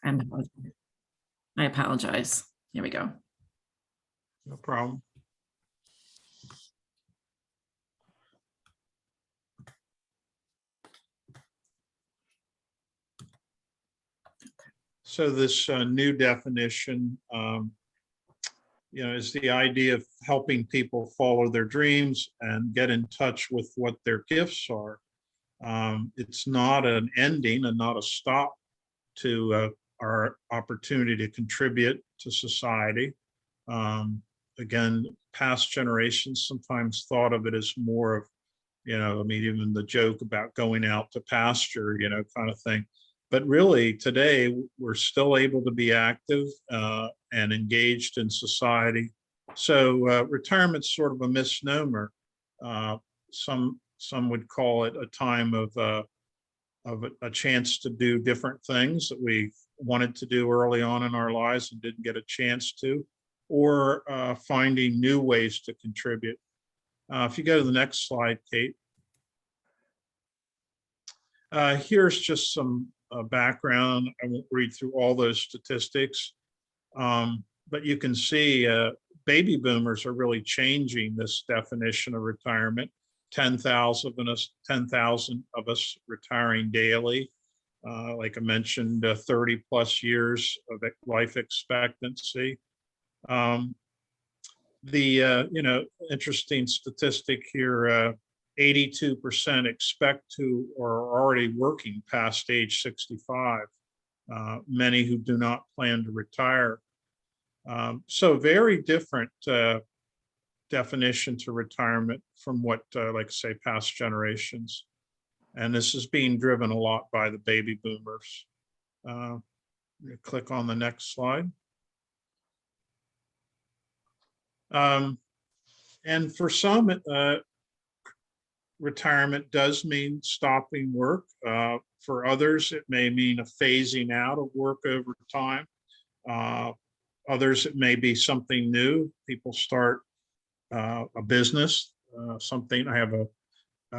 I apologize. Here we go. No problem. So this new definition, is the idea of helping people follow their dreams and get in touch with what their gifts are. It's not an ending and not a stop to our opportunity to contribute to society. Again, past generations sometimes thought of it as more of, even the joke about going out to pasture, kind of thing. But really, today, we're still able to be active and engaged in society. So retirement's sort of a misnomer. Some would call it a time of a chance to do different things that we wanted to do early on in our lives and didn't get a chance to, or finding new ways to contribute. If you go to the next slide, Kate. Here's just some background. I won't read through all those statistics, but you can see baby boomers are really changing this definition of retirement. 10,000 of us retiring daily. Like I mentioned, 30 plus years of life expectancy. Interesting statistic here, 82% expect to or are already working past age 65, many who do not plan to retire. So very different definition to retirement from what, like I say, past generations. And this is being driven a lot by the baby boomers. Click on the next slide. And for some, retirement does mean stopping work. For others, it may mean a phasing out of work over time. Others, it may be something new. People start a business, something. I have a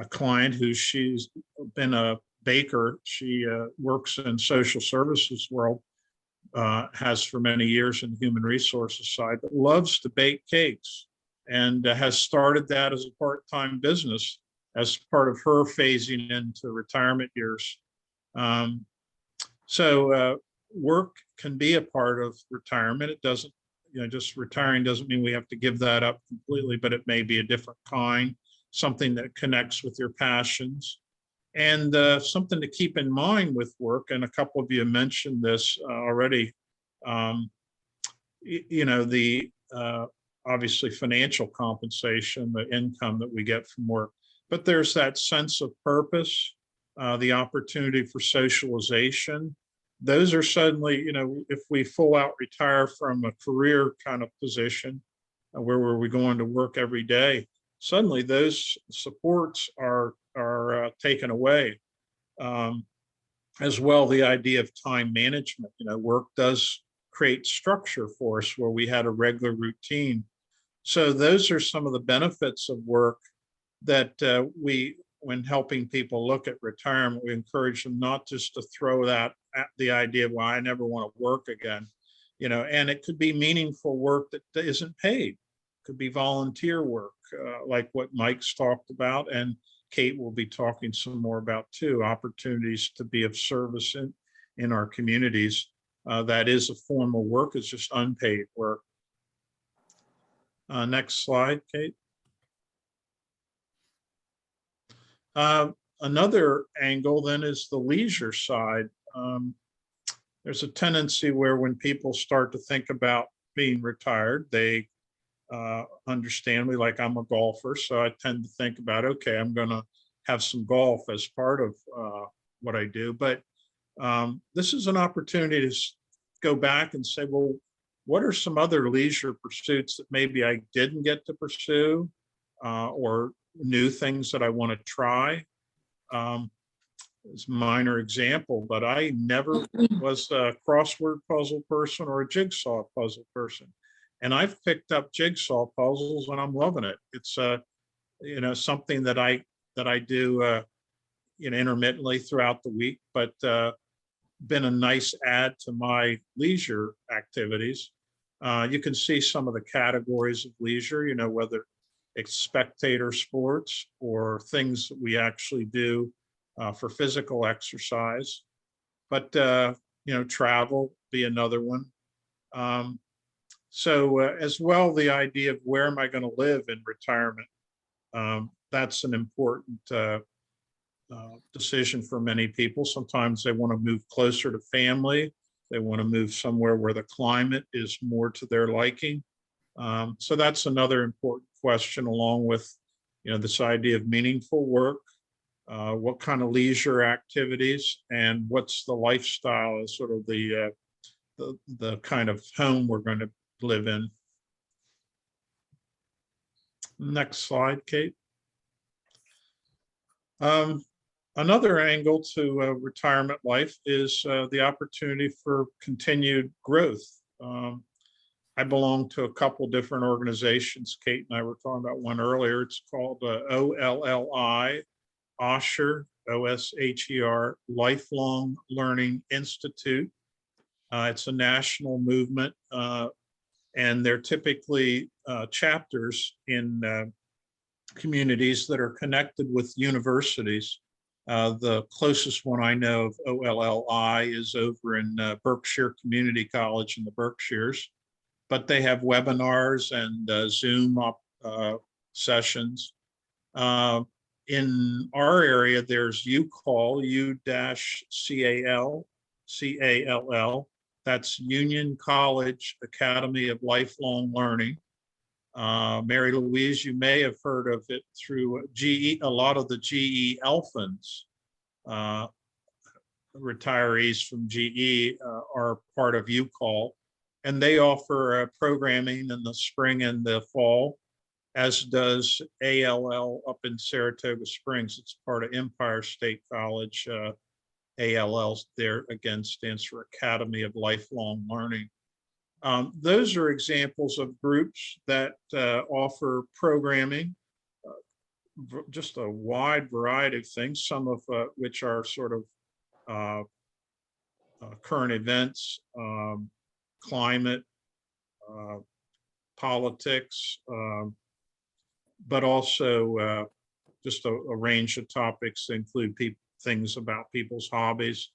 client she's been a baker. She works in social services world, has for many years in the human resources side, but loves to bake cakes and has started that as a part-time business as part of her phasing into retirement years. So work can be a part of retirement. It doesn't, just retiring doesn't mean we have to give that up completely, but it may be a different kind, something that connects with your passions. And something to keep in mind with work, and a couple of you mentioned this already, the obviously financial compensation, the income that we get from work, but there's that sense of purpose, the opportunity for socialization. Those are suddenly, if we full out retire from a career kind of position, where were we going to work every day, suddenly those supports are taken away. As well, the idea of time management, work does create structure for us where we had a regular routine. So those are some of the benefits of work that when helping people look at retirement, we encourage them not just to throw that at the idea of, well, I never want to work again, and it could be meaningful work that isn't paid. It could be volunteer work, like what Mike's talked about, and Kate will be talking some more about too, opportunities to be of service in our communities. That is a form of work, it's just unpaid work. Next slide, Kate. Another angle then is the leisure side. There's a tendency where when people start to think about being retired, they understand like I'm a golfer, so I tend to think about, okay, I'm going to have some golf as part of what I do. But this is an opportunity to go back and say, well, what are some other leisure pursuits that maybe I didn't get to pursue, or new things that I want to try? It's a minor example, but I never was a crossword puzzle person or a jigsaw puzzle person. And I've picked up jigsaw puzzles and I'm loving it. It's something that I do intermittently throughout the week, but been a nice add to my leisure activities. You can see some of the categories of leisure, whether it's spectator sports or things that we actually do for physical exercise. But, travel be another one. So as well, the idea of where am I going to live in retirement? That's an important decision for many people. Sometimes they want to move closer to family. They want to move somewhere where the climate is more to their liking. So that's another important question, along with, this idea of meaningful work, what kind of leisure activities, and what's the lifestyle as sort of the kind of home we're going to live in. Next slide, Kate. Another angle to retirement life is the opportunity for continued growth. I belong to a couple different organizations. Kate and I were talking about one earlier. It's called OLLI, Osher, OSHER, Lifelong Learning Institute. It's a national movement, and they're typically chapters in communities that are connected with universities. The closest one I know of OLLI is over in Berkshire Community College in the Berkshires, but they have webinars and Zoom sessions. In our area, there's UCALL, U-CALL. That's Union College Academy of Lifelong Learning. Mary Louise, you may have heard of it through GE. A lot of the GE Elfins, retirees from GE, are part of UCALL, and they offer programming in the spring and the fall, as does ALL up in Saratoga Springs. It's part of Empire State College. ALL there again stands for Academy of Lifelong Learning. Those are examples of groups that offer programming, just a wide variety of things, some of which are sort of current events, climate, politics, but also just a range of topics that include things about people's hobbies.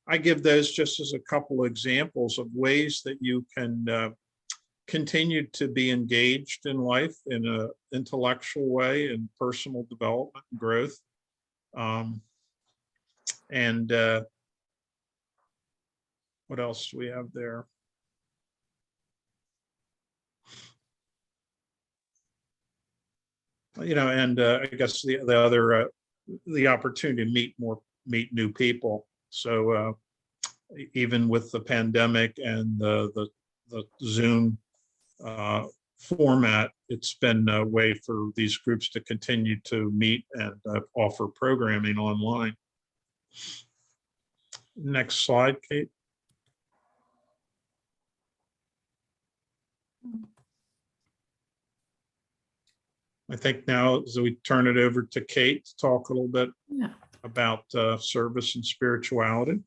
I give those just as a couple of examples of ways that you can continue to be engaged in life in an intellectual way and personal development and growth. And what else do we have there? And I guess the other the opportunity to meet new people. So even with the pandemic and the Zoom format, it's been a way for these groups to continue to meet and offer programming online. Next slide, Kate. I think now, as we turn it over to Kate to talk a little bit about service and spirituality.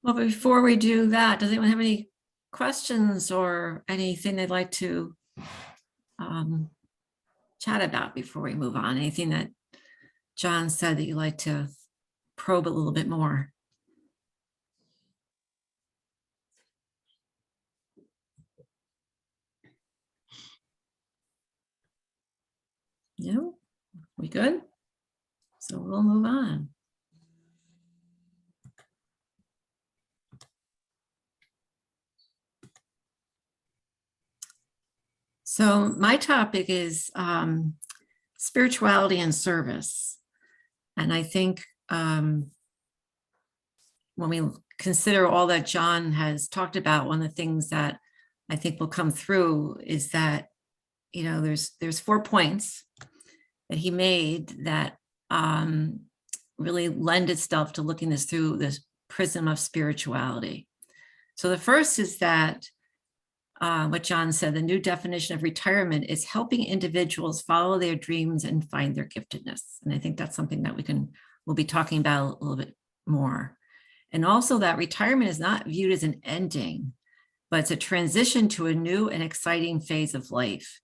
Well, before we do that, does anyone have any questions or anything they'd like to chat about before we move on? Anything that John said that you'd like to probe a little bit more? No? We good? So we'll move on. So my topic is spirituality and service. And I think when we consider all that John has talked about, one of the things that I think will come through is that, there's 4 points that he made that really lend itself to looking this through this prism of spirituality. So the first is that what John said, the new definition of retirement is helping individuals follow their dreams and find their giftedness. And I think that's something that we'll be talking about a little bit more. And also that retirement is not viewed as an ending, but it's a transition to a new and exciting phase of life.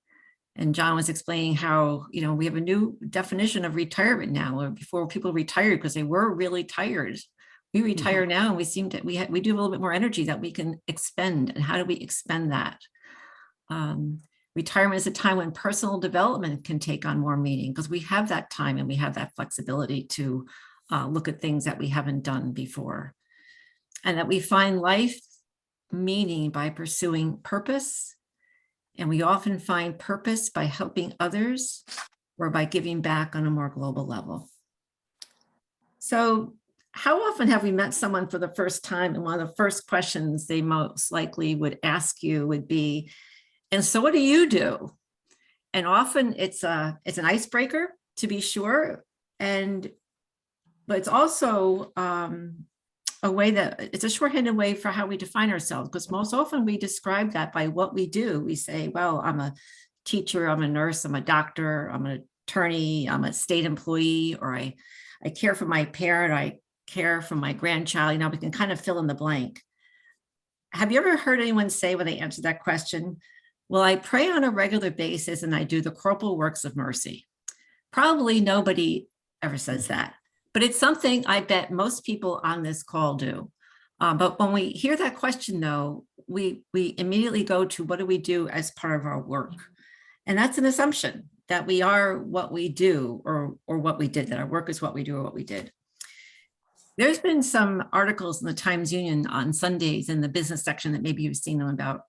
And John was explaining how, we have a new definition of retirement now, or before people retired because they were really tired. We retire now and we seem to, we do have a little bit more energy that we can expend. And how do we expend that? Retirement is a time when personal development can take on more meaning because we have that time and we have that flexibility to look at things that we haven't done before. And that we find life meaning by pursuing purpose. And we often find purpose by helping others or by giving back on a more global level. So how often have we met someone for the first time? And one of the first questions they most likely would ask you would be, and so what do you do? And often it's an icebreaker, to be sure. But it's also a way that it's a shorthanded way for how we define ourselves, because most often we describe that by what we do. We say, well, I'm a teacher, I'm a nurse, I'm a doctor, I'm an attorney, I'm a state employee, or I care for my parent, I care for my grandchild. We can kind of fill in the blank. Have you ever heard anyone say when they answer that question, well, I pray on a regular basis and I do the corporal works of mercy? Probably nobody ever says that. But it's something I bet most people on this call do. But when we hear that question, though, we immediately go to what do we do as part of our work? And that's an assumption that we are what we do or what we did, that our work is what we do or what we did. There's been some articles in the Times Union on Sundays in the business section that maybe you've seen them about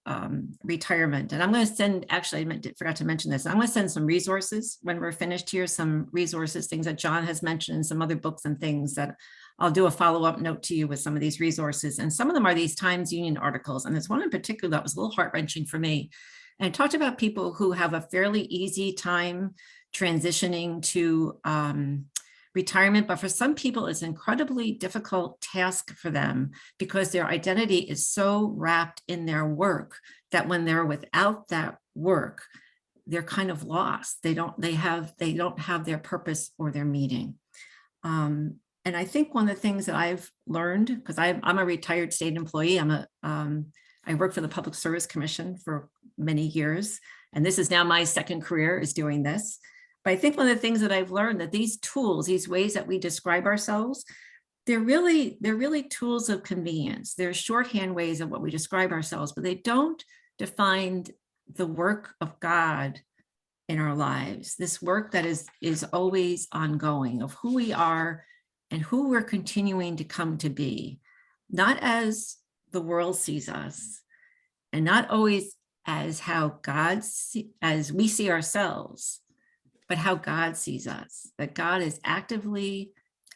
retirement. And I'm going to send, actually, I forgot to mention this. I'm going to send some resources when we're finished here, some resources, things that John has mentioned, and some other books and things that I'll do a follow-up note to you with some of these resources. And some of them are these Times Union articles. And there's one in particular that was a little heart-wrenching for me. And it talked about people who have a fairly easy time transitioning to retirement, but for some people it's an incredibly difficult task for them because their identity is so wrapped in their work that when they're without that work, they're kind of lost. They don't have their purpose or their meaning. And I think one of the things that I've learned, because I'm a retired state employee, I work for the Public Service Commission for many years, and this is now my second career is doing this. But I think one of the things that I've learned that these tools, these ways that we describe ourselves, they're really tools of convenience. They're shorthand ways of what we describe ourselves, but they don't define the work of God in our lives. This work that is always ongoing of who we are and who we're continuing to come to be, not as the world sees us, and not always as how as we see ourselves, but how God sees us, that God is actively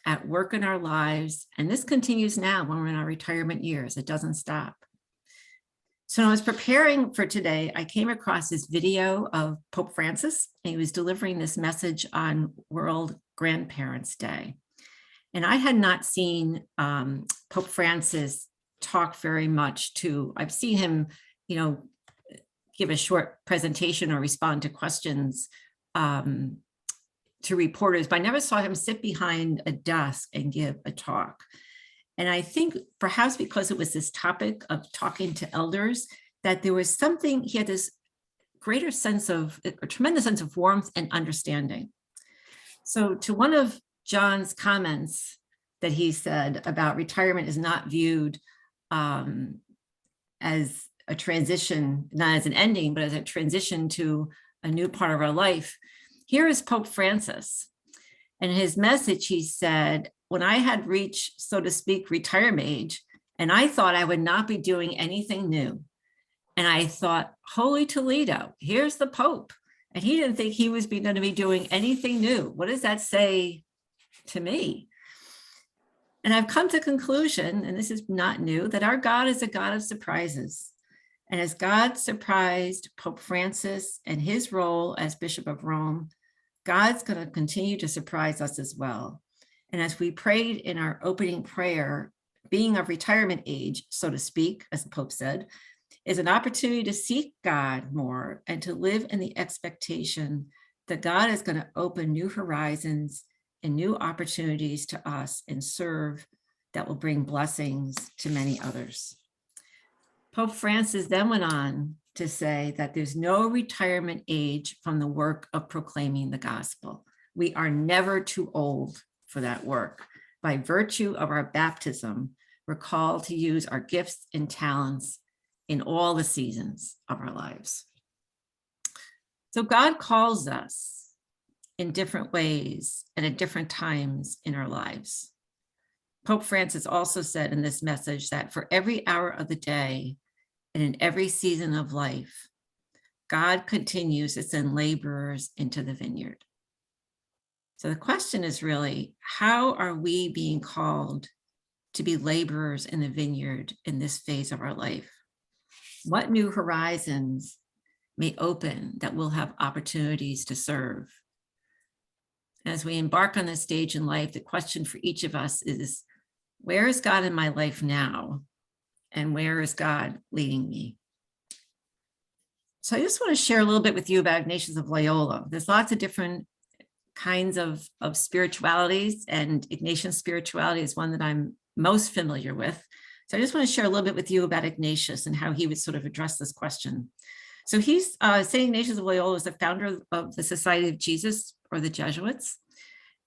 at work in our lives. And this continues now when we're in our retirement years. It doesn't stop. So when I was preparing for today, I came across this video of Pope Francis, and he was delivering this message on World Grandparents' Day. And I had not seen Pope Francis talk very much I've seen him, give a short presentation or respond to questions to reporters, but I never saw him sit behind a desk and give a talk. And I think perhaps because it was this topic of talking to elders, that there was something, he had this greater sense of, a tremendous sense of warmth and understanding. So to one of John's comments that he said about retirement is not viewed as a transition, not as an ending, but as a transition to a new part of our life. Here is Pope Francis. And in his message, he said, when I had reached, so to speak, retirement age, and I thought I would not be doing anything new. And I thought, holy Toledo, here's the Pope. And he didn't think he was going to be doing anything new. What does that say to me? And I've come to the conclusion, and this is not new, that our God is a God of surprises. And as God surprised Pope Francis and his role as Bishop of Rome, God's going to continue to surprise us as well. And as we prayed in our opening prayer, being of retirement age, so to speak, as the Pope said, is an opportunity to seek God more and to live in the expectation that God is going to open new horizons and new opportunities to us and serve that will bring blessings to many others. Pope Francis then went on to say that there's no retirement age from the work of proclaiming the gospel. We are never too old for that work. By virtue of our baptism, we're called to use our gifts and talents in all the seasons of our lives. So God calls us in different ways and at different times in our lives. Pope Francis also said in this message that for every hour of the day and in every season of life, God continues to send laborers into the vineyard. So the question is really, how are we being called to be laborers in the vineyard in this phase of our life? What new horizons may open that we'll have opportunities to serve? As we embark on this stage in life, the question for each of us is, where is God in my life now? And where is God leading me? So I just want to share a little bit with you about Ignatius of Loyola. There's lots of different kinds of spiritualities, and Ignatian spirituality is one that I'm most familiar with. So I just want to share a little bit with you about Ignatius and how he would sort of address this question. So he's, St. Ignatius of Loyola is the founder of the Society of Jesus, or the Jesuits.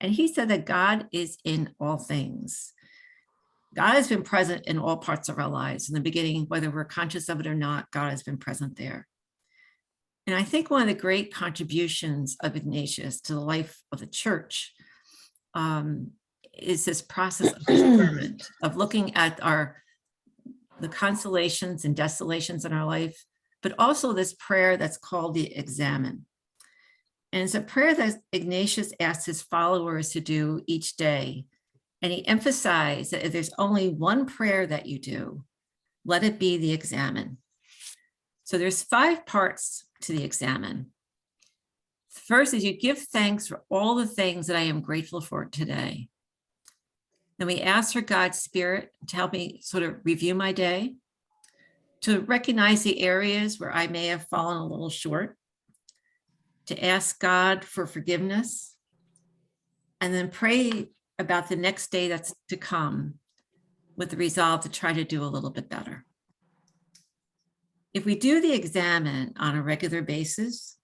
And he said that God is in all things. God has been present in all parts of our lives. In the beginning, whether we're conscious of it or not, God has been present there. And I think one of the great contributions of Ignatius to the life of the church is this process of discernment, of looking at the consolations and desolations in our life, but also this prayer that's called the Examen. And it's a prayer that Ignatius asks his followers to do each day. And he emphasized that if there's only one prayer that you do, let it be the Examen. So there's 5 parts to the Examen. First is you give thanks for all the things that I am grateful for today. Then we ask for God's Spirit to help me sort of review my day, to recognize the areas where I may have fallen a little short, to ask God for forgiveness, and then pray about the next day that's to come with the resolve to try to do a little bit better. If we do the Examen on a regular basis,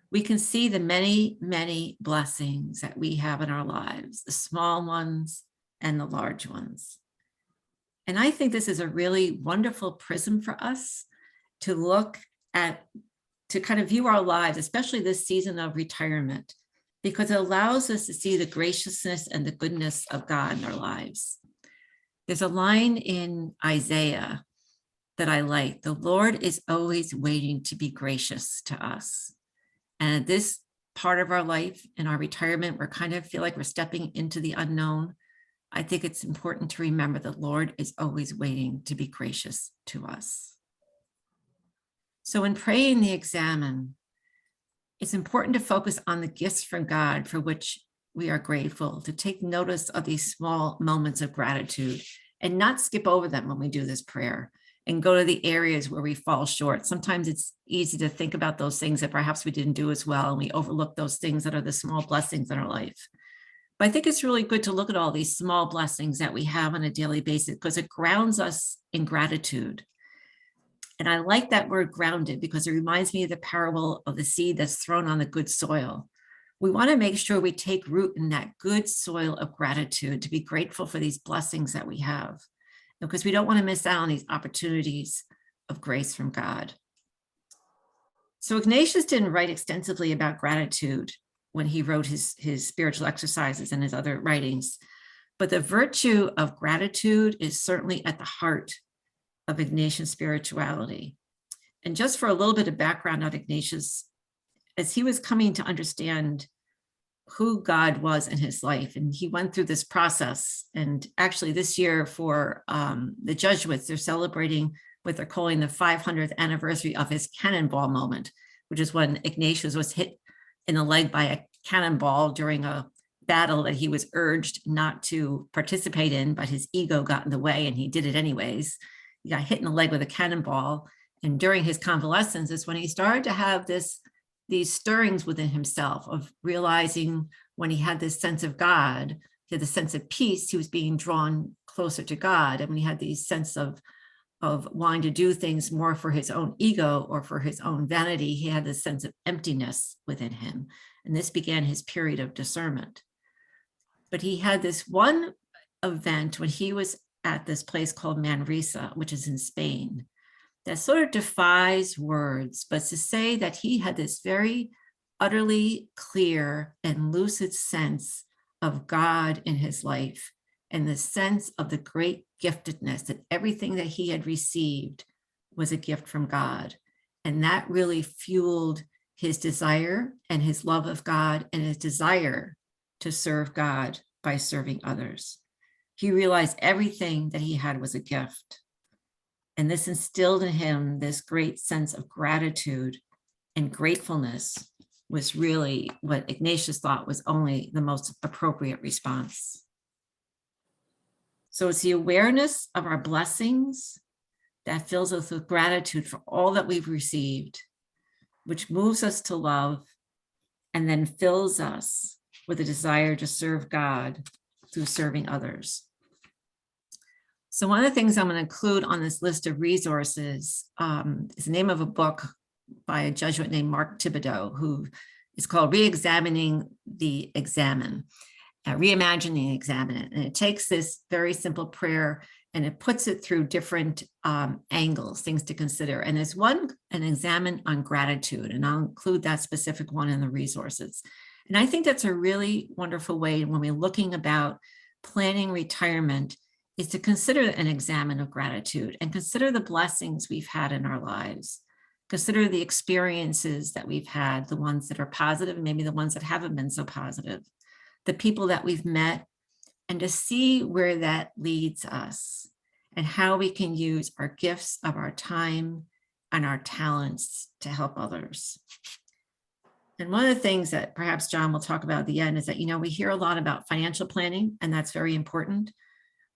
we can see the many, many blessings that we have in our lives, the small ones and the large ones. And I think this is a really wonderful prism for us to look at, to kind of view our lives, especially this season of retirement, because it allows us to see the graciousness and the goodness of God in our lives. There's a line in Isaiah that I like. The Lord is always waiting to be gracious to us. And at this part of our life, in our retirement, we're kind of feel like we're stepping into the unknown. I think it's important to remember the Lord is always waiting to be gracious to us. So in praying the Examen, it's important to focus on the gifts from God for which we are grateful, to take notice of these small moments of gratitude and not skip over them when we do this prayer and go to the areas where we fall short. Sometimes it's easy to think about those things that perhaps we didn't do as well, and we overlook those things that are the small blessings in our life. But I think it's really good to look at all these small blessings that we have on a daily basis because it grounds us in gratitude. And I like that word grounded because it reminds me of the parable of the seed that's thrown on the good soil. We want to make sure we take root in that good soil of gratitude, to be grateful for these blessings that we have, because we don't want to miss out on these opportunities of grace from God. So Ignatius didn't write extensively about gratitude when he wrote his spiritual exercises and his other writings, but the virtue of gratitude is certainly at the heart of Ignatian spirituality. And just for a little bit of background on Ignatius, as he was coming to understand who God was in his life, and he went through this process. And actually this year for the Jesuits, they're celebrating what they're calling the 500th anniversary of his cannonball moment, which is when Ignatius was hit in the leg by a cannonball during a battle that he was urged not to participate in, but his ego got in the way and he did it anyways. He got hit in the leg with a cannonball. And during his convalescence is when he started to have these stirrings within himself of realizing when he had this sense of God, he had the sense of peace, he was being drawn closer to God. And when he had these sense of wanting to do things more for his own ego or for his own vanity, he had this sense of emptiness within him. And this began his period of discernment. But he had this one event when he was at this place called Manresa, which is in Spain, that sort of defies words, but to say that he had this very utterly clear and lucid sense of God in his life, and the sense of the great giftedness that everything that he had received was a gift from God. And that really fueled his desire and his love of God and his desire to serve God by serving others. He realized everything that he had was a gift. And this instilled in him this great sense of gratitude, and gratefulness was really what Ignatius thought was only the most appropriate response. So it's the awareness of our blessings that fills us with gratitude for all that we've received, which moves us to love and then fills us with a desire to serve God through serving others. So one of the things I'm going to include on this list of resources is the name of a book by a Jesuit named Mark Thibodeau, who is called Reimagining the Examen. And it takes this very simple prayer and it puts it through different angles, things to consider. And there's an examen on gratitude, and I'll include that specific one in the resources. And I think that's a really wonderful way when we're looking about planning retirement, is to consider an examen of gratitude and consider the blessings we've had in our lives. Consider the experiences that we've had, the ones that are positive, and maybe the ones that haven't been so positive, the people that we've met, and to see where that leads us and how we can use our gifts of our time and our talents to help others. And one of the things that perhaps John will talk about at the end is that, we hear a lot about financial planning, and that's very important,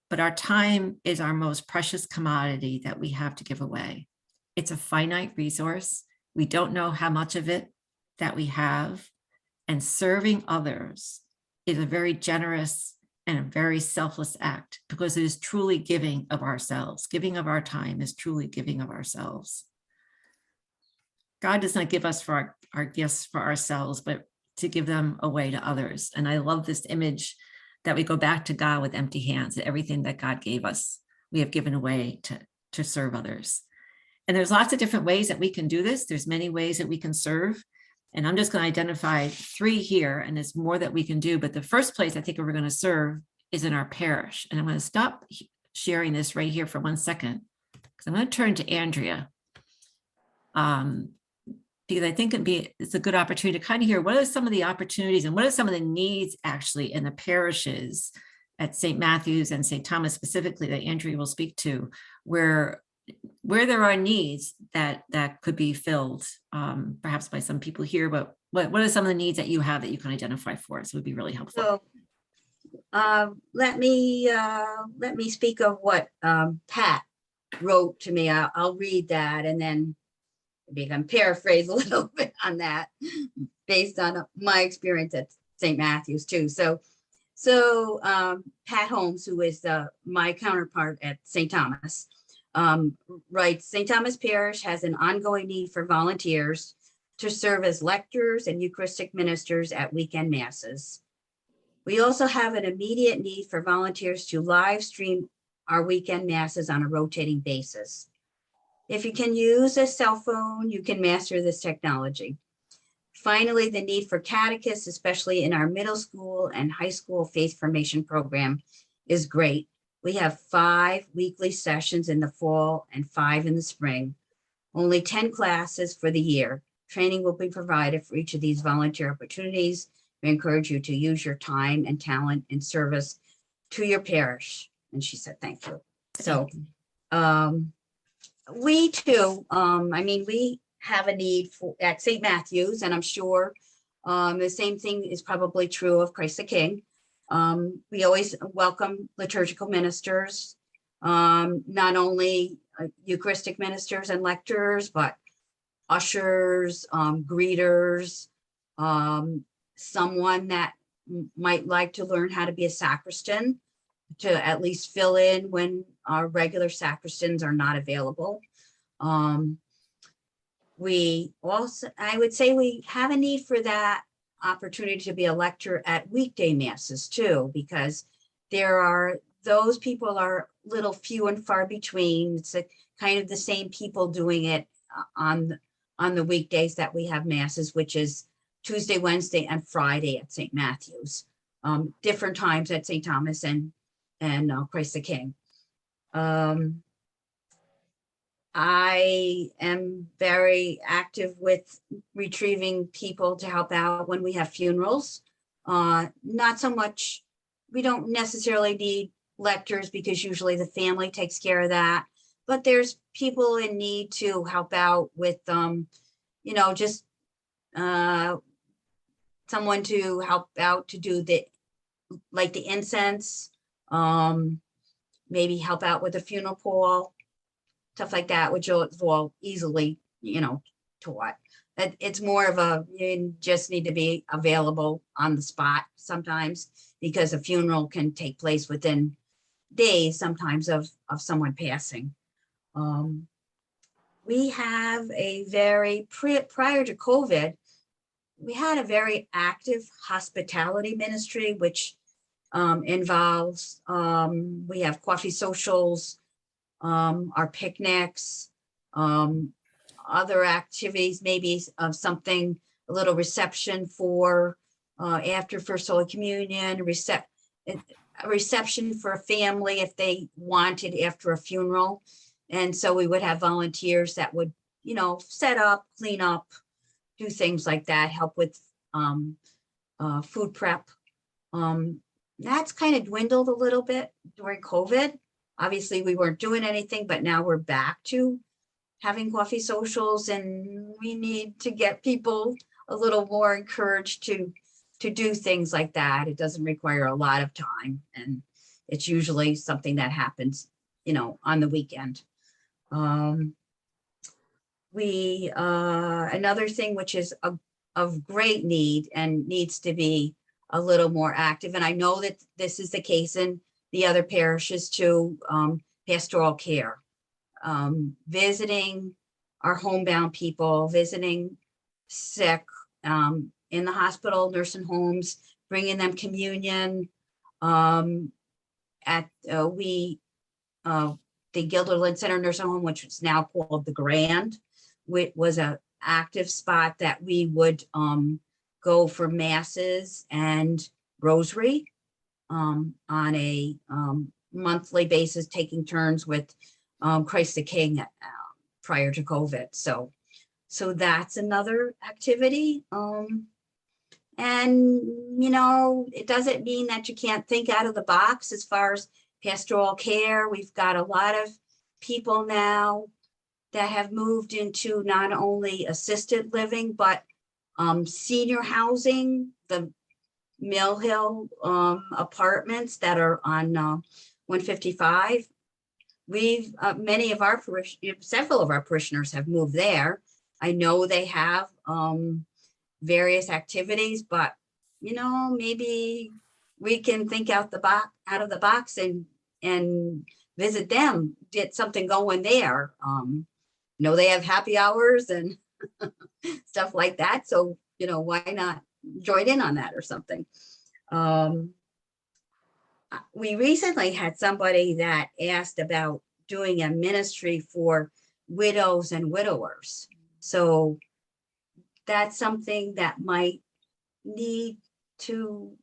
but our time is our most precious commodity that we have to give away. It's a finite resource. We don't know how much of it that we have, and serving others is a very generous and a very selfless act, because it is truly giving of ourselves. Giving of our time is truly giving of ourselves. God does not give us for our gifts for ourselves, but to give them away to others. And I love this image that we go back to God with empty hands, that everything that God gave us, we have given away to serve others. And there's lots of different ways that we can do this. There's many ways that we can serve. And I'm just going to identify 3 here, and there's more that we can do. But the first place I think we're going to serve is in our parish. And I'm going to stop sharing this right here for 1 second, because I'm going to turn to Andrea. Because I think it's a good opportunity to kind of hear what are some of the opportunities and what are some of the needs actually in the parishes at St. Matthew's and St. Thomas specifically that Andrea will speak to, where there are needs that could be filled, perhaps by some people here, but what are some of the needs that you have that you can identify for us? It would be really helpful. So let me speak of what Pat wrote to me. I'll read that, and then maybe I can paraphrase a little bit on that based on my experience at St. Matthew's too. So Pat Holmes, who is my counterpart at St. Thomas, writes, St. Thomas Parish has an ongoing need for volunteers to serve as lectors and Eucharistic ministers at weekend masses. We also have an immediate need for volunteers to live stream our weekend masses on a rotating basis. If you can use a cell phone, you can master this technology. Finally, the need for catechists, especially in our middle school and high school faith formation program, is great. We have 5 weekly sessions in the fall and 5 in the spring, only 10 classes for the year. Training will be provided for each of these volunteer opportunities. We encourage you to use your time and talent in service to your parish. And she said, thank you. So we too, we have a need at St. Matthew's, and I'm sure the same thing is probably true of Christ the King. We always welcome liturgical ministers, not only Eucharistic ministers and lectors, but ushers, greeters, someone that might like to learn how to be a sacristan. to at least fill in when our regular sacristans are not available. We also, I would say we have a need for that opportunity to be a lector at weekday masses too, because those people are little few and far between. It's kind of the same people doing it on the weekdays that we have masses, which is Tuesday, Wednesday, and Friday at St. Matthew's. Different times at St. Thomas and Christ the King. I am very active with retrieving people to help out when we have funerals. Not so much, we don't necessarily need lectors because usually the family takes care of that, but there's people in need to help out with, just someone to help out to do the incense, maybe help out with the funeral pole, stuff like that, which is all easily, taught. It's more of you just need to be available on the spot sometimes, because a funeral can take place within days sometimes of someone passing. We have a prior to COVID, we had a very active hospitality ministry, which involves, we have coffee socials, our picnics, other activities, maybe of something, a little reception for after First Holy Communion, a reception for a family if they wanted after a funeral. And so we would have volunteers that would, set up, clean up, do things like that, help with food prep. That's kind of dwindled a little bit during COVID. Obviously, we weren't doing anything, but now we're back to having coffee socials, and we need to get people a little more encouraged to do things like that. It doesn't require a lot of time, and it's usually something that happens, on the weekend. Another thing which is of great need and needs to be a little more active, and I know that this is the case in the other parishes too, pastoral care. Visiting our homebound people, visiting sick, in the hospital, nursing homes, bringing them communion. The Guilderland Center Nursing Home, which is now called the Grand, which was an active spot that we would go for masses and rosary on a monthly basis, taking turns with Christ the King prior to COVID. So that's another activity. And, it doesn't mean that you can't think out of the box as far as pastoral care. We've got a lot of people now that have moved into not only assisted living, but senior housing, the Mill Hill apartments that are on 155. We've several of our parishioners have moved there. I know they have various activities, but maybe we can think out of the box and visit them, get something going there. They have happy hours and stuff like that. So, why not join in on that or something? We recently had somebody that asked about doing a ministry for widows and widowers. So that's something that might need to,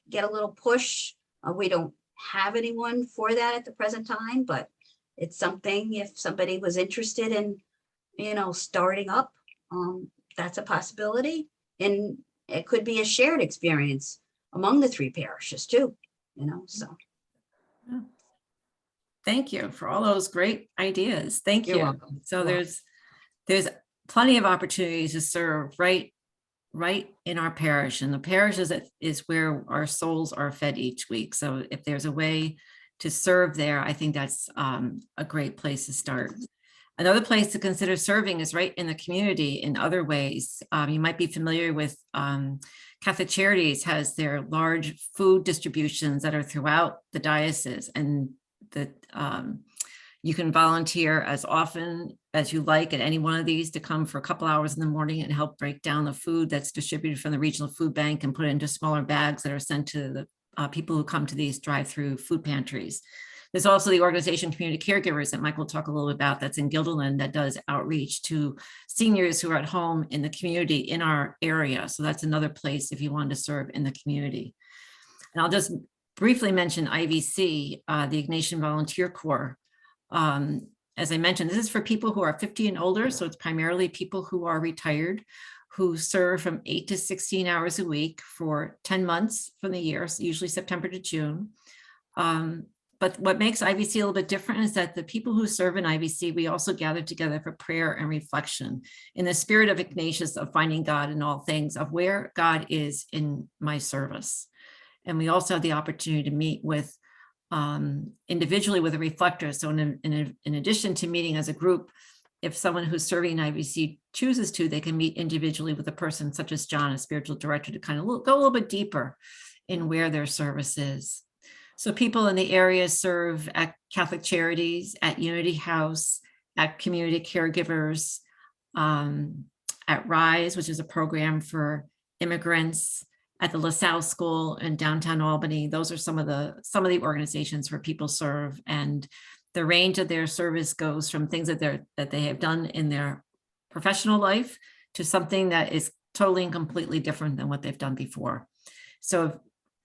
get a little push. We don't have anyone for that at the present time, but it's something, if somebody was interested in, starting up, that's a possibility. And it could be a shared experience among the three parishes too, so. Thank you for all those great ideas. Thank you. You're welcome. So You're there's plenty of opportunities to serve right in our parish, and the parish is where our souls are fed each week. So if there's a way to serve there, I think that's a great place to start. Another place to consider serving is right in the community in other ways. You might be familiar with Catholic Charities has their large food distributions that are throughout the diocese, and that you can volunteer as often as you like at any one of these to come for a couple hours in the morning and help break down the food that's distributed from the regional food bank and put it into smaller bags that are sent to the people who come to these drive-through food pantries. There's also the organization Community Caregivers that Mike will talk a little bit about, that's in Guilderland, that does outreach to seniors who are at home in the community in our area. So that's another place if you want to serve in the community. And I'll just briefly mention IVC, the Ignatian Volunteer Corps. As I mentioned, this is for people who are 50 and older. So it's primarily people who are retired, who serve from 8 to 16 hours a week for 10 months from the year, so usually September to June. But what makes IVC a little bit different is that the people who serve in IVC, we also gather together for prayer and reflection in the spirit of Ignatius, of finding God in all things, of where God is in my service. And we also have the opportunity to meet with individually with a reflector. So in addition to meeting as a group, if someone who's serving in IVC chooses to, they can meet individually with a person such as John, a spiritual director, to kind of go a little bit deeper in where their service is. So people in the area serve at Catholic Charities, at Unity House, at Community Caregivers, at RISE, which is a program for immigrants, at the LaSalle School in downtown Albany. Those are some of the organizations where people serve, and the range of their service goes from things that they have done in their professional life to something that is totally and completely different than what they've done before. So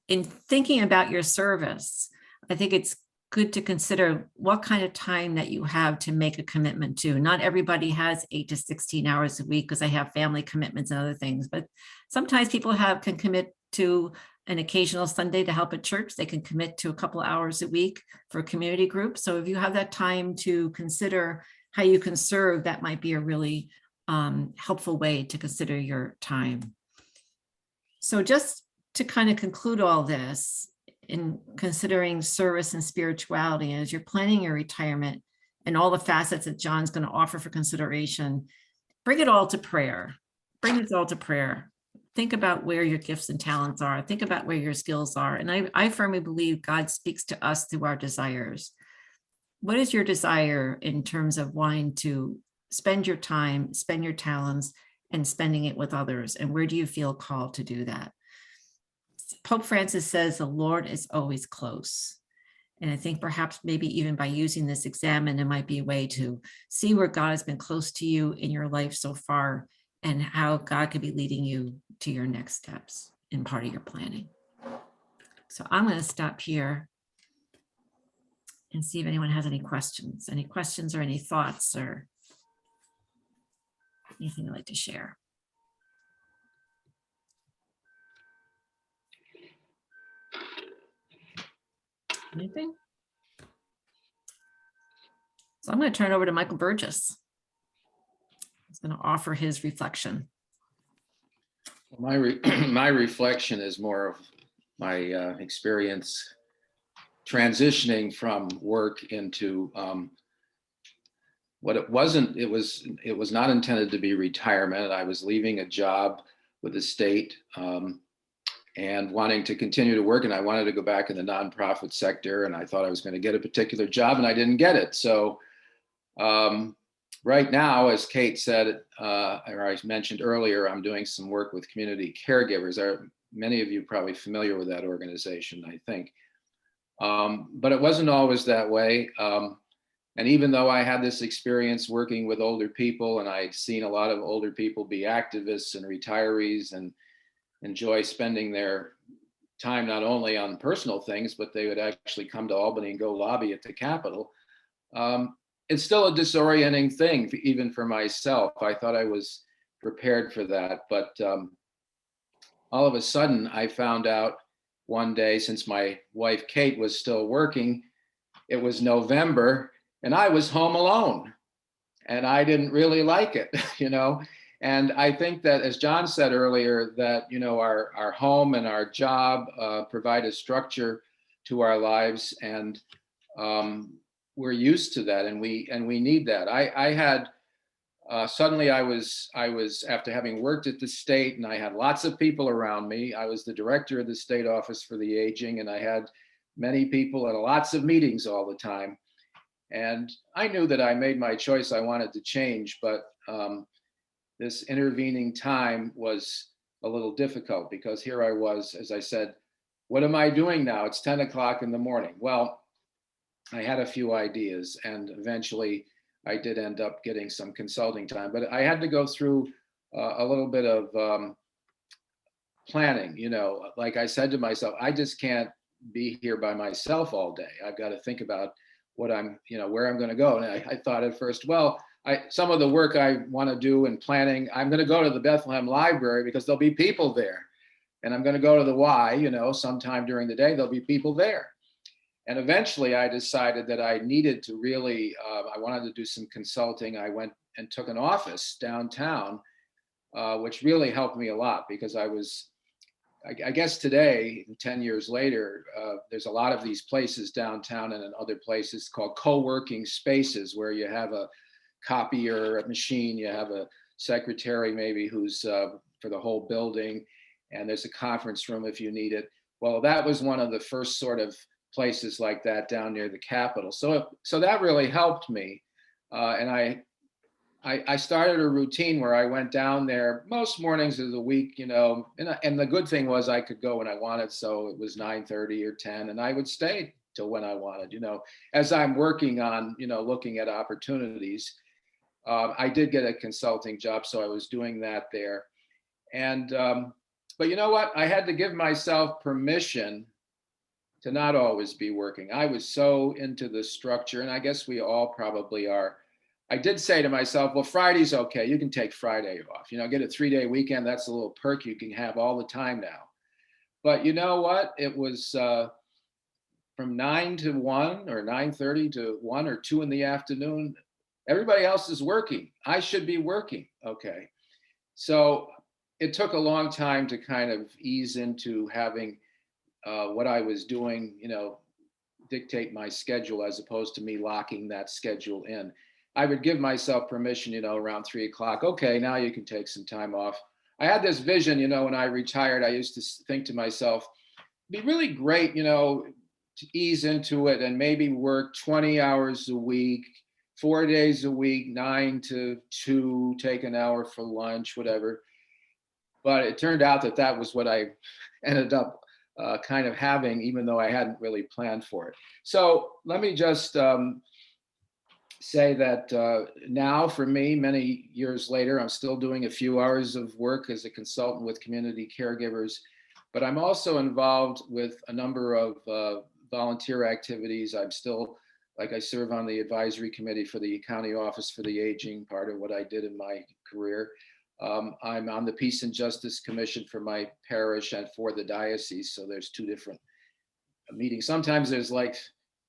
in thinking about your service, I think it's good to consider what kind of time that you have to make a commitment to. Not everybody has 8 to 16 hours a week because they have family commitments and other things, but sometimes people can commit to an occasional Sunday to help at church. They can commit to a couple of hours a week for a community group. So if you have that time to consider how you can serve, that might be a really helpful way to consider your time. So just to kind of conclude all this, in considering service and spirituality, as you're planning your retirement and all the facets that John's going to offer for consideration, bring it all to prayer. Bring it all to prayer. Think about where your gifts and talents are. Think about where your skills are. And I firmly believe God speaks to us through our desires. What is your desire in terms of wanting to spend your time, spend your talents, and spending it with others? And where do you feel called to do that? Pope Francis says the Lord is always close. And I think perhaps maybe even by using this examine, it might be a way to see where God has been close to you in your life so far and how God could be leading you to your next steps in part of your planning. So I'm going to stop here and see if anyone has any questions or any thoughts or anything you'd like to share. Anything? So I'm going to turn it over to Michael Burgess. He's going to offer his reflection. My reflection is more of my experience transitioning from work into what it wasn't. It was not intended to be retirement. I was leaving a job with the state and wanting to continue to work, and I wanted to go back in the nonprofit sector, and I thought I was going to get a particular job, and I didn't get it. So right now, as Kate said, or I mentioned earlier, I'm doing some work with Community Caregivers. Many of you probably familiar with that organization, I think. But it wasn't always that way. And even though I had this experience working with older people, and I'd seen a lot of older people be activists and retirees and enjoy spending their time not only on personal things, but they would actually come to Albany and go lobby at the Capitol. It's still a disorienting thing, even for myself. I thought I was prepared for that, but all of a sudden I found out one day, since my wife Kate was still working, it was November and I was home alone, and I didn't really like it, And I think that, as John said earlier, that our home and our job provide a structure to our lives, and we're used to that, and we need that. I had suddenly I was, after having worked at the state and I had lots of people around me, I was the director of the state office for the aging, and I had many people at lots of meetings all the time. And I knew that I made my choice. I wanted to change, but this intervening time was a little difficult because here I was, as I said, what am I doing now? It's 10 o'clock in the morning. Well, I had a few ideas, and eventually I did end up getting some consulting time, but I had to go through a little bit of planning. Like I said to myself, I just can't be here by myself all day. I've got to think about what I'm, where I'm going to go. And I thought at first, well, some of the work I want to do in planning, I'm going to go to the Bethlehem Library because there'll be people there. And I'm going to go to the Y, sometime during the day, there'll be people there. And eventually I decided that I needed to really, I wanted to do some consulting. I went and took an office downtown, which really helped me a lot because I guess today, 10 years later, there's a lot of these places downtown and in other places called co-working spaces where you have a copier machine, you have a secretary maybe who's for the whole building, and there's a conference room if you need it. Well, that was one of the first sort of places like that down near the Capitol. So that really helped me. And I started a routine where I went down there most mornings of the week, and the good thing was I could go when I wanted. So it was 9:30 or 10, and I would stay till when I wanted, as I'm working on, looking at opportunities. I did get a consulting job, so I was doing that there. And, but you know what? I had to give myself permission to not always be working. I was so into the structure, and I guess we all probably are. I did say to myself, well, Friday's okay. You can take Friday off, get a 3-day weekend. That's a little perk you can have all the time now. But you know what? It was from 9 to 1 or 9:30 to 1 or 2 in the afternoon. Everybody else is working. I should be working. Okay. So it took a long time to kind of ease into having what I was doing, dictate my schedule as opposed to me locking that schedule in. I would give myself permission, around 3 o'clock. Okay, now you can take some time off. I had this vision, when I retired, I used to think to myself, it'd be really great, to ease into it and maybe work 20 hours a week, 4 days a week, 9 to 2, take an hour for lunch, whatever. But it turned out that was what I ended up kind of having, even though I hadn't really planned for it. So let me just say that now for me, many years later, I'm still doing a few hours of work as a consultant with community caregivers, but I'm also involved with a number of volunteer activities. I'm still, I serve on the advisory committee for the County Office for the Aging, part of what I did in my career. I'm on the Peace and Justice Commission for my parish and for the diocese. So there's 2 different meetings. Sometimes there's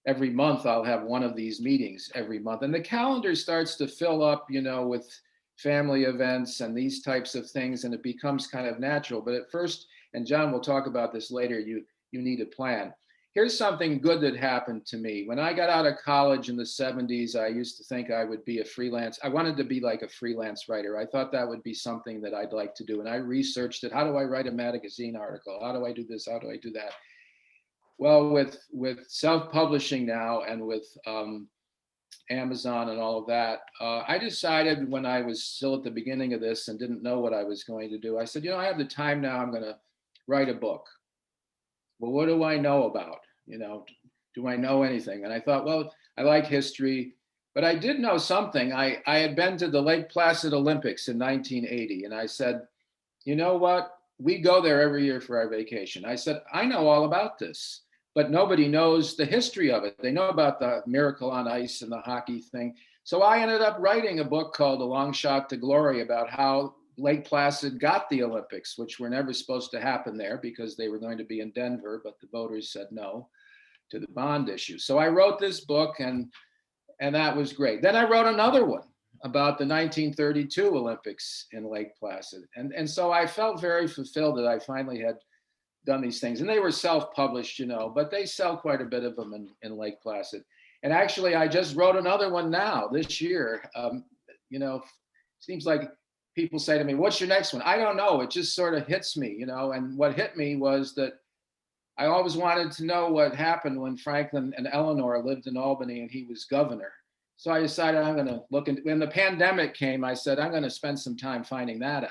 every month I'll have one of these meetings every month. And the calendar starts to fill up, with family events and these types of things. And it becomes kind of natural. But at first, and John will talk about this later, you need a plan. Here's something good that happened to me. When I got out of college in the 70s, I used to think I would be a freelance. I wanted to be like a freelance writer. I thought that would be something that I'd like to do. And I researched it. How do I write a magazine article? How do I do this? How do I do that? Well, with self-publishing now and with Amazon and all of that, I decided when I was still at the beginning of this and didn't know what I was going to do, I said, I have the time now, I'm going to write a book. Well, what do I know about? Do I know anything? And I thought, well, I like history, but I did know something. I had been to the Lake Placid Olympics in 1980, and I said, you know what? We go there every year for our vacation. I said, I know all about this, but nobody knows the history of it. They know about the Miracle on Ice and the hockey thing. So I ended up writing a book called A Long Shot to Glory about how Lake Placid got the Olympics, which were never supposed to happen there because they were going to be in Denver, but the voters said no to the bond issue. So I wrote this book, and that was great. Then I wrote another one about the 1932 Olympics in Lake Placid. And so I felt very fulfilled that I finally had done these things. And they were self-published, but they sell quite a bit of them in Lake Placid. And actually, I just wrote another one now this year, seems like people say to me, what's your next one? I don't know. It just sort of hits me, you know, and what hit me was that I always wanted to know what happened when Franklin and Eleanor lived in Albany and he was governor. So I decided I'm going to look into, when the pandemic came, I said, I'm going to spend some time finding that out.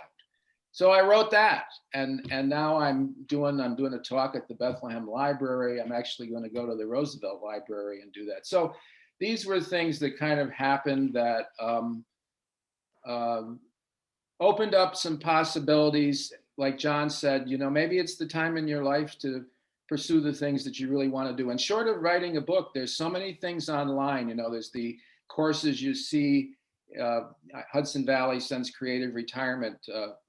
So I wrote that, and now I'm doing a talk at the Bethlehem Library. I'm actually going to go to the Roosevelt Library and do that. So these were things that kind of happened that opened up some possibilities. Like John said, you know, maybe it's the time in your life to pursue the things that you really want to do. And short of writing a book, there's so many things online. You know, there's the courses you see. Hudson Valley sends creative retirement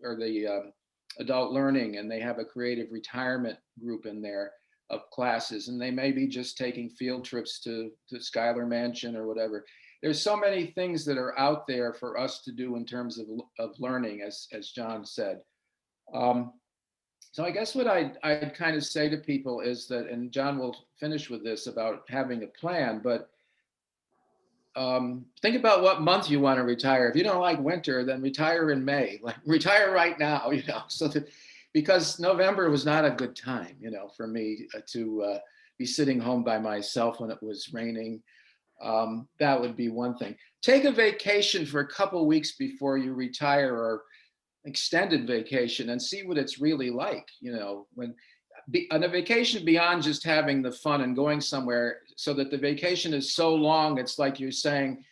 or the adult learning, and they have a creative retirement group in there of classes, and they may be just taking field trips to Schuyler Mansion or whatever. There's so many things that are out there for us to do in terms of learning, as John said. So I guess what I'd kind of say to people is that, and John will finish with this about having a plan, but think about what month you want to retire. If you don't like winter, then retire in May. Like, retire right now, you know, so that, because November was not a good time, you know, for me to be sitting home by myself when it was raining. That would be one thing. Take a vacation for a couple weeks before you retire, or extended vacation, and see what it's really like, you know, when on a vacation beyond just having the fun and going somewhere, so that the vacation is so long, it's like you're saying,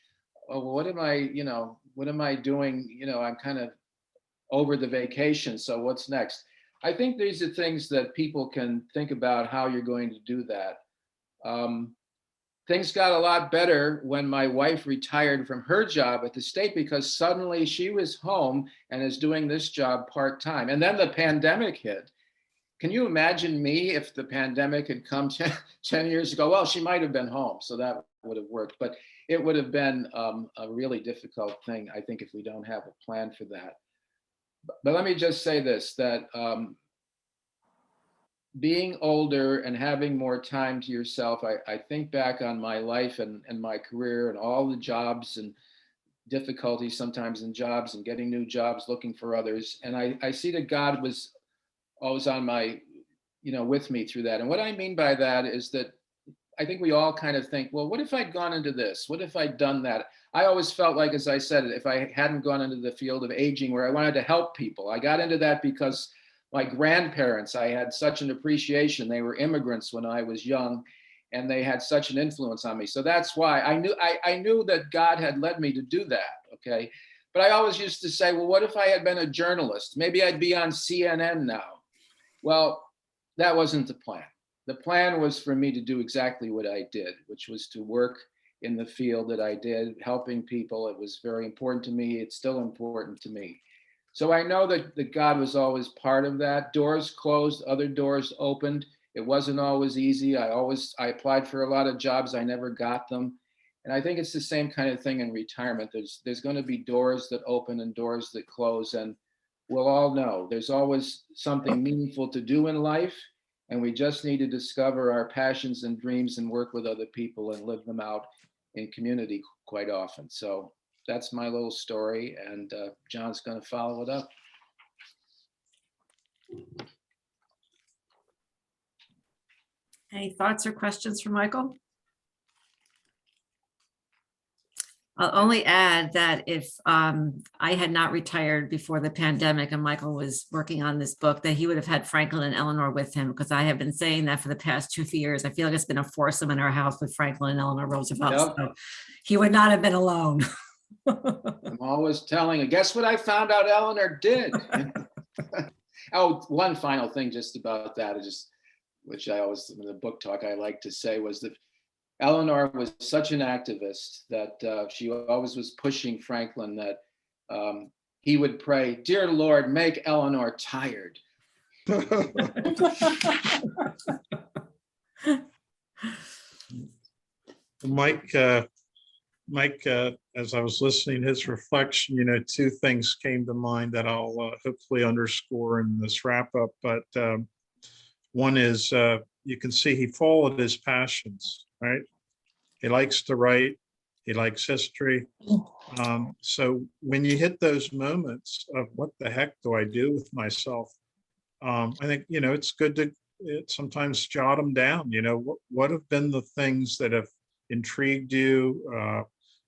oh, well, what am I doing? You know, I'm kind of over the vacation. So what's next? I think these are things that people can think about how you're going to do that. Things got a lot better when my wife retired from her job at the state, because suddenly she was home and is doing this job part-time. And then the pandemic hit. Can you imagine me if the pandemic had come 10 years ago? Well, she might have been home, so that would have worked. But it would have been a really difficult thing, I think, if we don't have a plan for that. But let me just say this, that being older and having more time to yourself, I think back on my life and my career and all the jobs and difficulties sometimes in jobs and getting new jobs, looking for others. And I see that God was always on my, you know, with me through that. And what I mean by that is that I think we all kind of think, well, what if I'd gone into this? What if I'd done that? I always felt like, as I said, if I hadn't gone into the field of aging, where I wanted to help people, I got into that because my grandparents, I had such an appreciation. They were immigrants when I was young, and they had such an influence on me. So that's why I knew that God had led me to do that. Okay. But I always used to say, well, what if I had been a journalist? Maybe I'd be on CNN now. Well, that wasn't the plan. The plan was for me to do exactly what I did, which was to work in the field that I did, helping people. It was very important to me. It's still important to me. So I know that God was always part of that. Doors closed, other doors opened. It wasn't always easy. I applied for a lot of jobs. I never got them. And I think it's the same kind of thing in retirement. There's going to be doors that open and doors that close. And we'll all know there's always something meaningful to do in life. And we just need to discover our passions and dreams and work with other people and live them out in community quite often. So that's my little story. And John's going to follow it up. Any thoughts or questions for Michael? I'll only add that if I had not retired before the pandemic and Michael was working on this book, that he would have had Franklin and Eleanor with him, because I have been saying that for the past 2 years. I feel like it's been a foursome in our house with Franklin and Eleanor Roosevelt. Yep. So he would not have been alone. I'm always telling her, guess what I found out Eleanor did? Oh, one final thing just about that, which I always, in the book talk, I like to say, was that Eleanor was such an activist that she always was pushing Franklin that he would pray, "Dear Lord, make Eleanor tired." Mike, as I was listening to his reflection, you know, 2 things came to mind that I'll hopefully underscore in this wrap up. But one is you can see he followed his passions, right? He likes to write. He likes history. So when you hit those moments of what the heck do I do with myself? I think, it's good to sometimes jot them down. What have been the things that have intrigued you,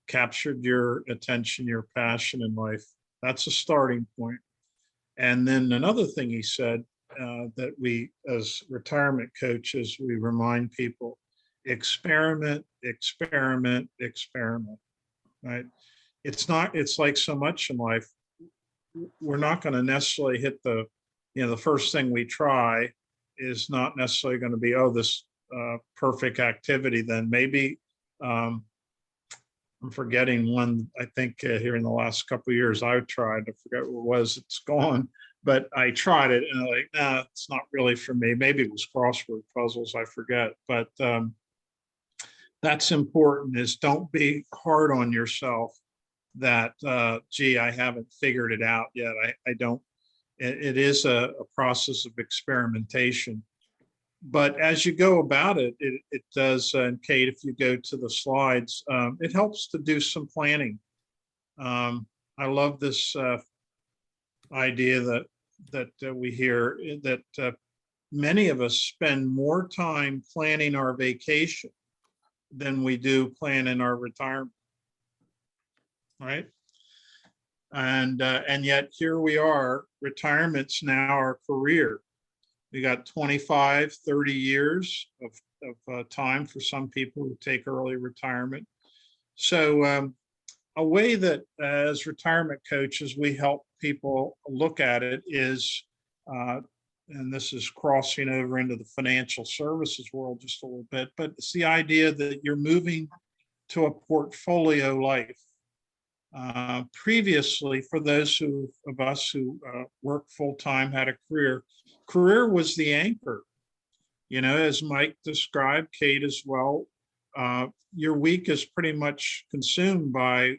captured your attention, your passion in life? That's a starting point. And then another thing he said, that we, as retirement coaches, we remind people, experiment, experiment, experiment, right? It's like so much in life. We're not going to necessarily hit the first thing we try is not necessarily going to be, oh, this perfect activity. Then maybe I'm forgetting one, I think here in the last couple of years, I've tried, I forget what it was, it's gone, but I tried it and I'm like, nah, it's not really for me. Maybe it was crossword puzzles, I forget. But that's important, is don't be hard on yourself that, gee, I haven't figured it out yet. I don't, it is a process of experimentation. But as you go about it, it does, and Kate, if you go to the slides, it helps to do some planning. I love this idea that we hear, that many of us spend more time planning our vacation than we do planning our retirement, right? And yet here we are, retirement's now our career. We got 25, 30 years of time for some people who take early retirement. So a way that as retirement coaches, we help people look at it is, and this is crossing over into the financial services world just a little bit, but it's the idea that you're moving to a portfolio life. Previously, for those of us who work full-time, had a career was the anchor. As Mike described, Kate as well, your week is pretty much consumed by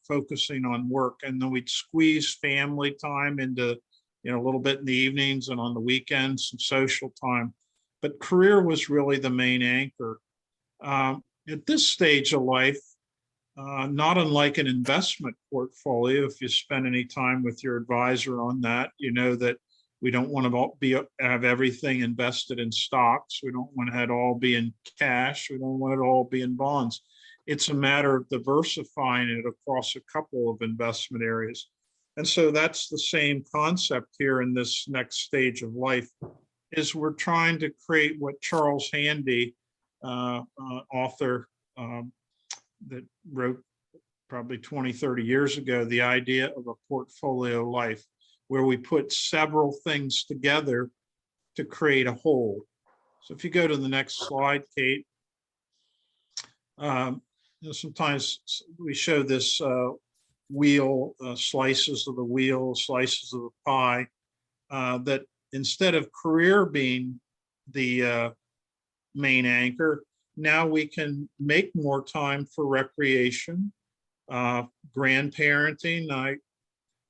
focusing on work, and then we'd squeeze family time into a little bit in the evenings and on the weekends, some social time, but career was really the main anchor. At this stage of life, not unlike an investment portfolio, if you spend any time with your advisor on that, you know that we don't want to have everything invested in stocks. We don't want it all be in cash. We don't want it all be in bonds. It's a matter of diversifying it across a couple of investment areas. And so that's the same concept here in this next stage of life, is we're trying to create what Charles Handy, author, that wrote probably 20, 30 years ago, the idea of a portfolio life, where we put several things together to create a whole. So if you go to the next slide, Kate, sometimes we show this wheel, slices of the wheel, slices of the pie, that instead of career being the main anchor, now we can make more time for recreation, grandparenting.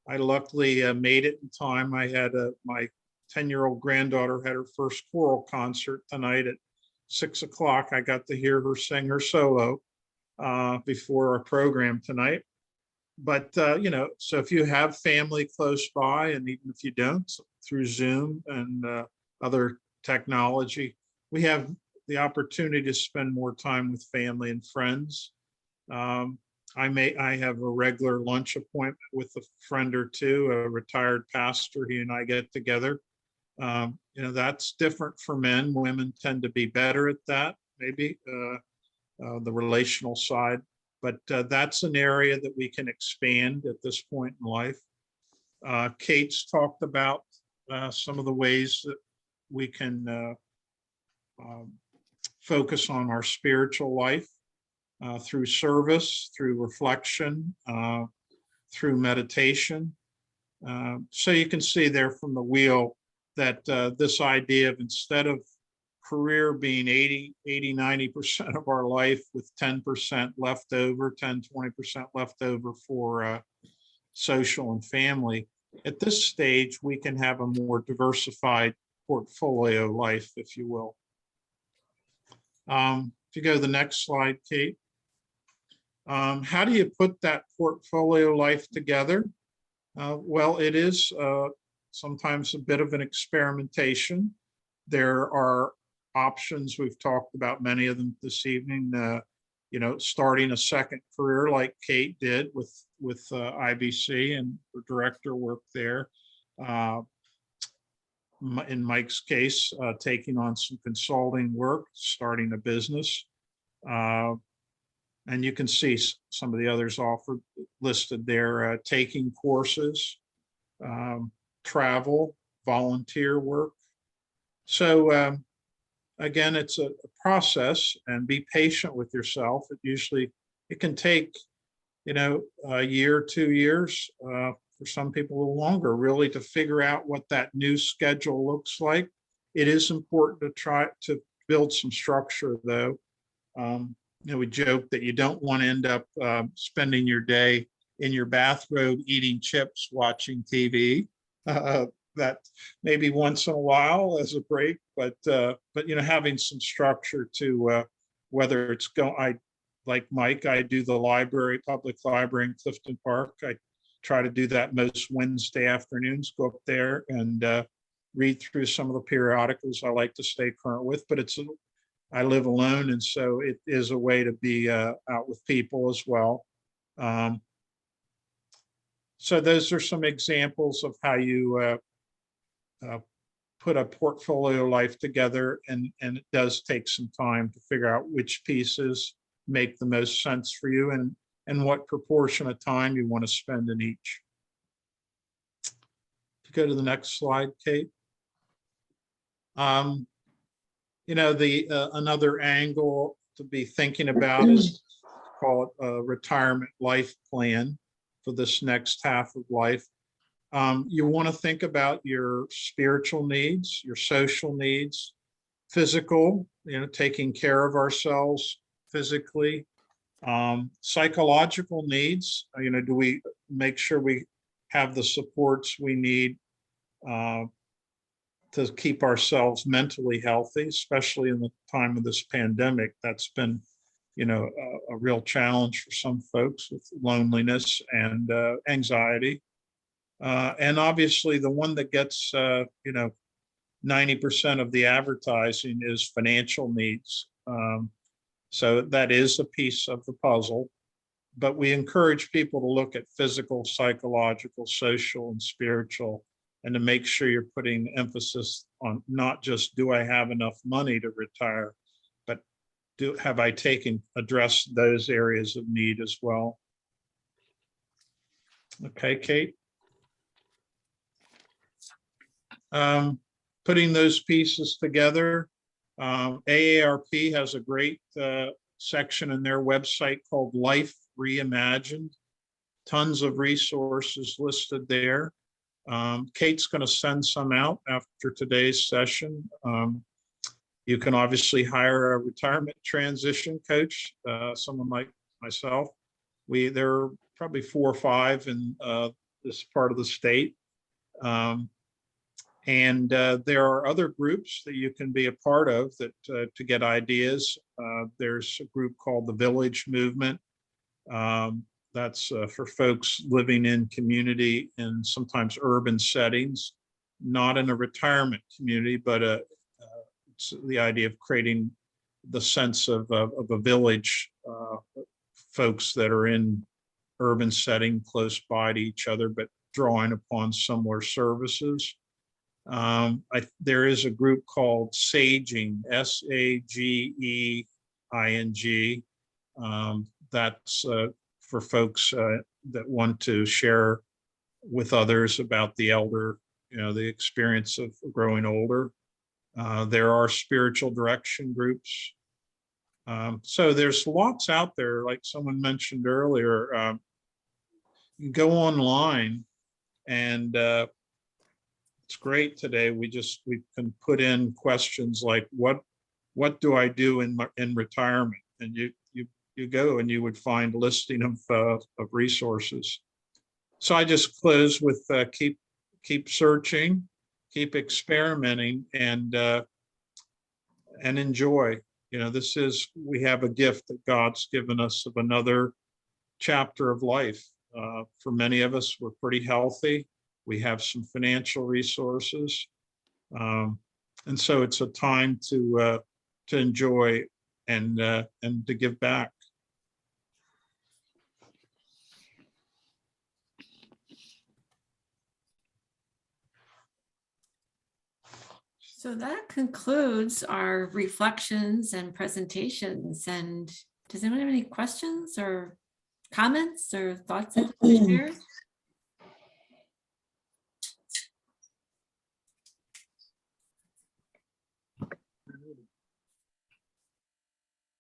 I luckily made it in time. I had my 10-year-old granddaughter had her first choral concert tonight at 6 o'clock. I got to hear her sing her solo before our program tonight. But, so if you have family close by, and even if you don't, through Zoom and other technology, we have the opportunity to spend more time with family and friends. I have a regular lunch appointment with a friend or two, a retired pastor. He and I get together. That's different for men. Women tend to be better at that, maybe the relational side. But that's an area that we can expand at this point in life. Kate's talked about some of the ways that we can focus on our spiritual life through service, through reflection, through meditation. So you can see there from the wheel that this idea of, instead of career being 80, 90% of our life, with 10% left over, 10, 20% left over for social and family, at this stage, we can have a more diversified portfolio life, if you will. If you go to the next slide, Kate. How do you put that portfolio life together? Well, it is sometimes a bit of an experimentation. There are options. We've talked about many of them this evening. Starting a second career like Kate did with IVC and her director work there. In Mike's case, taking on some consulting work, starting a business. And you can see some of the others offered listed there, taking courses, travel, volunteer work. So again, it's a process, and be patient with yourself. It can take, a year, 2 years, for some people a little longer, really, to figure out what that new schedule looks like. It is important to try to build some structure, though. We joke that you don't want to end up spending your day in your bathrobe eating chips, watching TV. That maybe once in a while as a break, but having some structure to whether it's like Mike, I do the public library in Clifton Park. I try to do that most Wednesday afternoons. Go up there and read through some of the periodicals I like to stay current with. But I live alone, and so it is a way to be out with people as well. So those are some examples of how you put a portfolio life together, and it does take some time to figure out which pieces make the most sense for you and what proportion of time you want to spend in each. Go to the next slide, Kate. Another angle to be thinking about is call it a retirement life plan for this next half of life. You want to think about your spiritual needs, your social needs, physical, taking care of ourselves physically, psychological needs. Do we make sure we have the supports we need to keep ourselves mentally healthy, especially in the time of this pandemic? That's been, a real challenge for some folks with loneliness and anxiety. And obviously the one that gets, 90% of the advertising is financial needs. So that is a piece of the puzzle, but we encourage people to look at physical, psychological, social, and spiritual, and to make sure you're putting emphasis on not just, do I have enough money to retire, but have I addressed those areas of need as well? Okay, Kate. Putting those pieces together, AARP has a great section in their website called Life Reimagined. Tons of resources listed there. Kate's going to send some out after today's session. You can obviously hire a retirement transition coach, someone like myself. There are probably 4 or 5 in this part of the state. And there are other groups that you can be a part of that to get ideas. There's a group called the Village Movement. That's for folks living in community and sometimes urban settings, not in a retirement community, but it's the idea of creating the sense of a village, folks that are in urban setting close by to each other, but drawing upon similar services. There is a group called Saging, SAGEING. That's for folks that want to share with others about the elder, the experience of growing older. There are spiritual direction groups. So there's lots out there, like someone mentioned earlier. You can go online, and it's great today. We can put in questions like, what do I do in retirement? And you go and you would find a listing of resources. So I just close with keep searching, keep experimenting, and enjoy. We have a gift that God's given us of another chapter of life. For many of us, we're pretty healthy. We have some financial resources. And so it's a time to enjoy and to give back. So that concludes our reflections and presentations. And does anyone have any questions or comments or thoughts that you can share?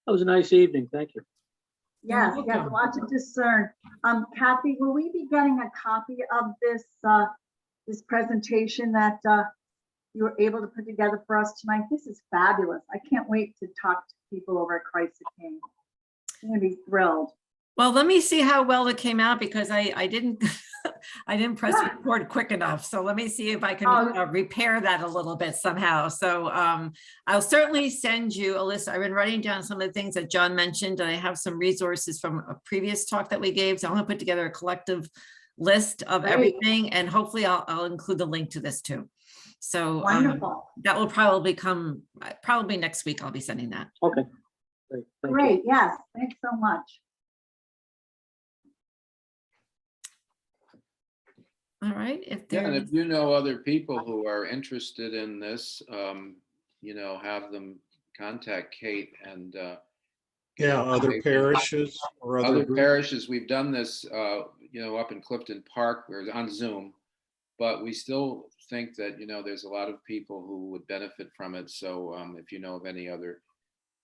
That was a nice evening. Thank you. Yes, You're yes, welcome. a lot to discern. Kathy, will we be getting a copy of this this presentation that you were able to put together for us tonight? This is fabulous. I can't wait to talk to people over at Christ the King. I'm gonna be thrilled. Well, let me see how well it came out because I didn't I didn't press record quick enough. So let me see if I can repair that a little bit somehow. So I'll certainly send you a list. I've been writing down some of the things that John mentioned, and I have some resources from a previous talk that we gave. So I'm gonna put together a collective list of Great. everything, and hopefully I'll include the link to this too. So Wonderful. that will probably come probably next week. I'll be sending that. Okay. Great. Thank you. Great, yes, thanks so much. All right. If Yeah, and there's if you know other people who are interested in this, you know, have them contact Kate and Yeah, other parishes or other other groups. parishes. We've done this, you know, up in Clifton Park, we're on Zoom, but we still think that, you know, there's a lot of people who would benefit from it. So if you know of any other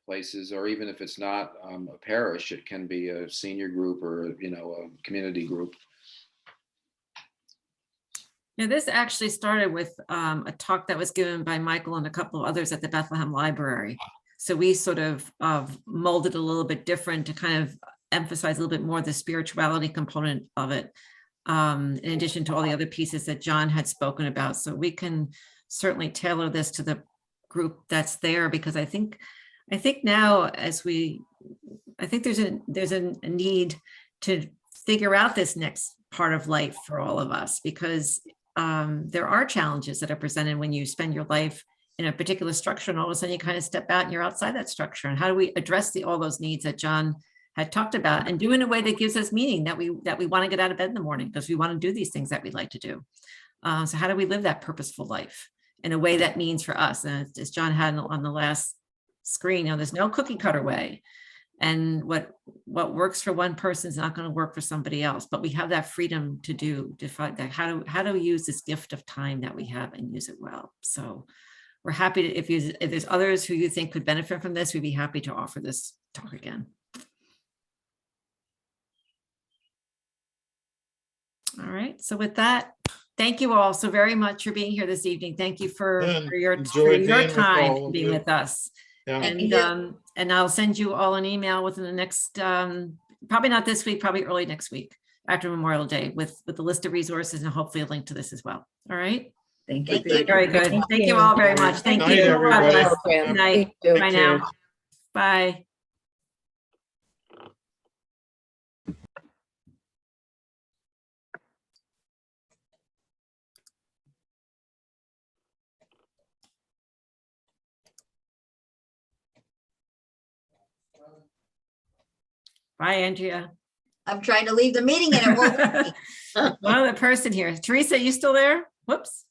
places, or even if it's not a parish, it can be a senior group or, you know, a community group. Now, this actually started with a talk that was given by Michael and a couple of others at the Bethlehem Library. So we sort of molded a little bit different to kind of emphasize a little bit more the spirituality component of it, in addition to all the other pieces that John had spoken about. So we can certainly tailor this to the group that's there, because I think now I think there's a need to figure out this next part of life for all of us, because there are challenges that are presented when you spend your life in a particular structure and all of a sudden you kind of step out and you're outside that structure. And how do we address all those needs that John had talked about, and do in a way that gives us meaning, that we want to get out of bed in the morning because we want to do these things that we like to do. So how do we live that purposeful life in a way that means for us? And as John had on the last screen, you know, there's no cookie cutter way. And what works for one person is not going to work for somebody else, but we have that freedom to define that. How do we use this gift of time that we have and use it well? So we're happy to, if there's others who you think could benefit from this, we'd be happy to offer this talk again. All right. So with that, thank you all so very much for being here this evening. Thank you for your enjoyed being with time all of being you. with us. Yeah. And I'll send you all an email within the next, probably not this week, probably early next week after Memorial Day with the list of resources and hopefully a link to this as well. All right. Thank you. Very good. Thank you all very much. Thank Night, you. everybody. God bless. Good night. Bye now. Bye. Bye, Andrea. I'm trying to leave the meeting and it won't let me. One other person here. Teresa, you still there? Whoops.